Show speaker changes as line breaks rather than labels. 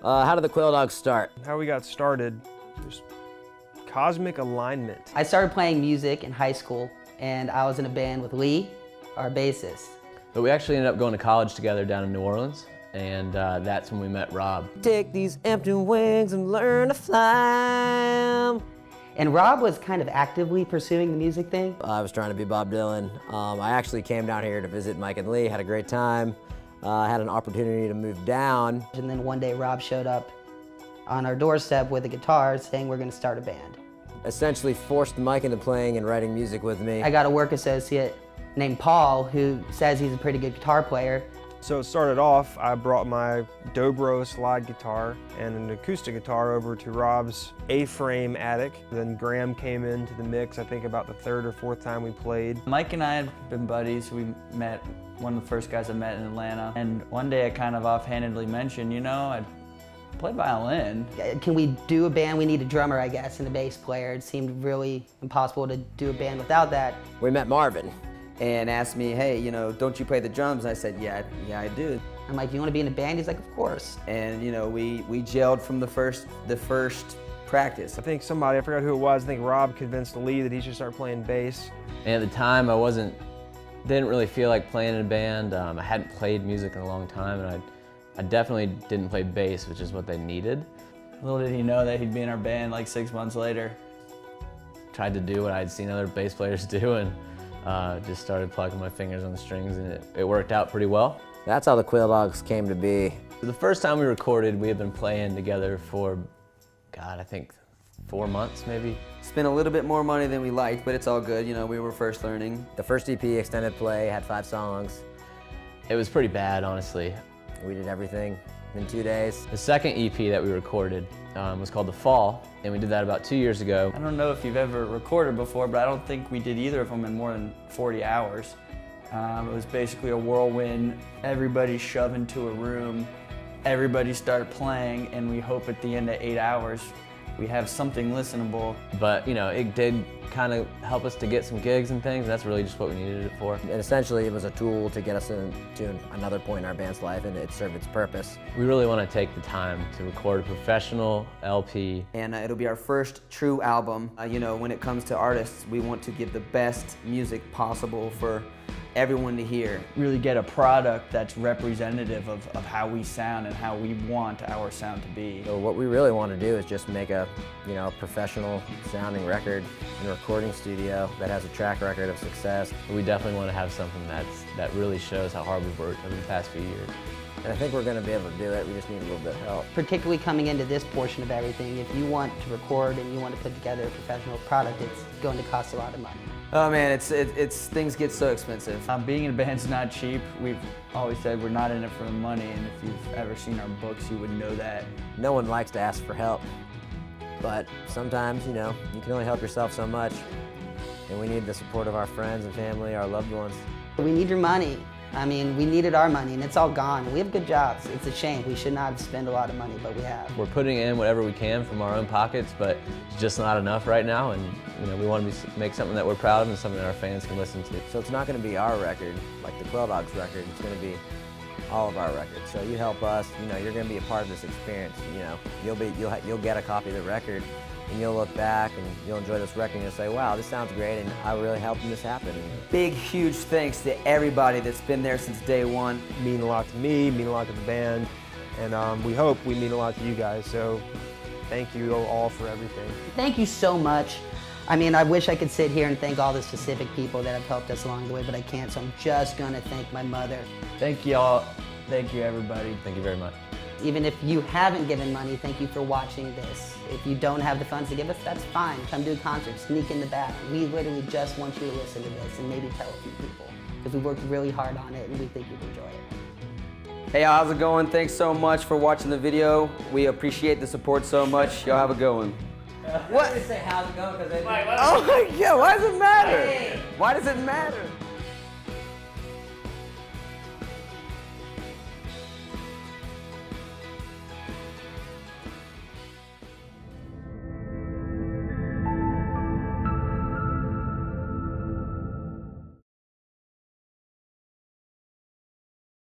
How did the Quaildogs start?
How we got started, just cosmic alignment.
I started playing music in high school, and I was in a band with Lee, our bassist.
But we actually ended up going to college together down in New Orleans, and that's when we met Rob.
Take these empty wings and learn to fly.
And Rob was kind of actively pursuing the music thing.
I was trying to be Bob Dylan. I actually came down here to visit Mike and Lee, had a great time. I had an opportunity to move down.
And then one day Rob showed up on our doorstep with a guitar saying we're gonna start a band.
Essentially forced Mike into playing and writing music with me.
I got a work associate named Paul who says he's a pretty good guitar player.
So it started off, I brought my Dobro slide guitar and an acoustic guitar over to Rob's A-frame attic. Then Graham came into the mix, I think about the third or fourth time we played.
Mike and I had been buddies. We met, one of the first guys I met in Atlanta. And one day I kind of offhandedly mentioned, you know, I play violin.
Can we do a band? We need a drummer, I guess, and a bass player. It seemed really impossible to do a band without that.
We met Marvin.
And asked me, hey, you know, don't you play the drums? And I said, yeah, I do.
I'm like, you want to be in a band? He's like, of course.
And you know, we gelled from the first practice.
I think somebody, I forgot who it was, I think Rob convinced Lee that he should start playing bass.
And at the time, didn't really feel like playing in a band. I hadn't played music in a long time, and I definitely didn't play bass, which is what they needed.
Little did he know that he'd be in our band like 6 months later.
Tried to do what I'd seen other bass players do, and just started plucking my fingers on the strings, and it worked out pretty well.
That's how the Quaildogs came to be.
The first time we recorded, we had been playing together for, God, I think 4 months maybe.
Spent a little bit more money than we liked, but it's all good. You know, we were first learning.
The first EP, extended play, had 5 songs.
It was pretty bad, honestly.
We did everything in 2 days.
The second EP that we recorded was called The Fall, and we did that about 2 years ago.
I don't know if you've ever recorded before, but I don't think we did either of them in more than 40 hours. It was basically a whirlwind. Everybody shoved into a room, everybody started playing, and we hope at the end of 8 hours we have something listenable.
But you know, it did kind of help us to get some gigs and things, and that's really just what we needed it for.
And essentially it was a tool to get us to another point in our band's life, and it served its purpose.
We really want to take the time to record a professional LP.
And it'll be our first true album. You know, when it comes to artists, we want to give the best music possible for everyone to hear.
Really get a product that's representative of how we sound and how we want our sound to be.
So what we really want to do is just make a, professional sounding record in a recording studio that has a track record of success.
We definitely want to have something that really shows how hard we've worked over the past few years.
And I think we're going to be able to do it. We just need a little bit of help.
Particularly coming into this portion of everything, if you want to record and you want to put together a professional product, it's going to cost a lot of money.
Oh man, things get so expensive.
Being in a band's not cheap. We've always said we're not in it for the money, and if you've ever seen our books, you would know that.
No one likes to ask for help, but sometimes, you can only help yourself so much, and we need the support of our friends and family, our loved ones.
We need your money. I mean, we needed our money, and it's all gone. We have good jobs. It's a shame. We should not spend a lot of money, but we have.
We're putting in whatever we can from our own pockets, but it's just not enough right now, and we want to make something that we're proud of and something that our fans can listen to.
So it's not going to be our record, like the Quaildogs record. It's going to be all of our records. So you help us. You're going to be a part of this experience. You'll get a copy of the record, and you'll look back and you'll enjoy this record and you'll say, wow, this sounds great, and I really helped this happen.
Big, huge thanks to everybody that's been there since day one.
Mean a lot to me, mean a lot to the band, and we hope we mean a lot to you guys, so thank you all for everything.
Thank you so much. I mean, I wish I could sit here and thank all the specific people that have helped us along the way, but I can't, so I'm just gonna thank my mother.
Thank you all. Thank you, everybody.
Thank you very much.
Even if you haven't given money, thank you for watching this. If you don't have the funds to give us, that's fine. Come do a concert, sneak in the back. We literally just want you to listen to this and maybe tell a few people, because we worked really hard on it and we think you'd enjoy it.
Hey, how's it going? Thanks so much for watching the video. We appreciate the support so much. Y'all have a good one.
What? Say how's it going?
Oh my God, why does it matter? Why does it matter?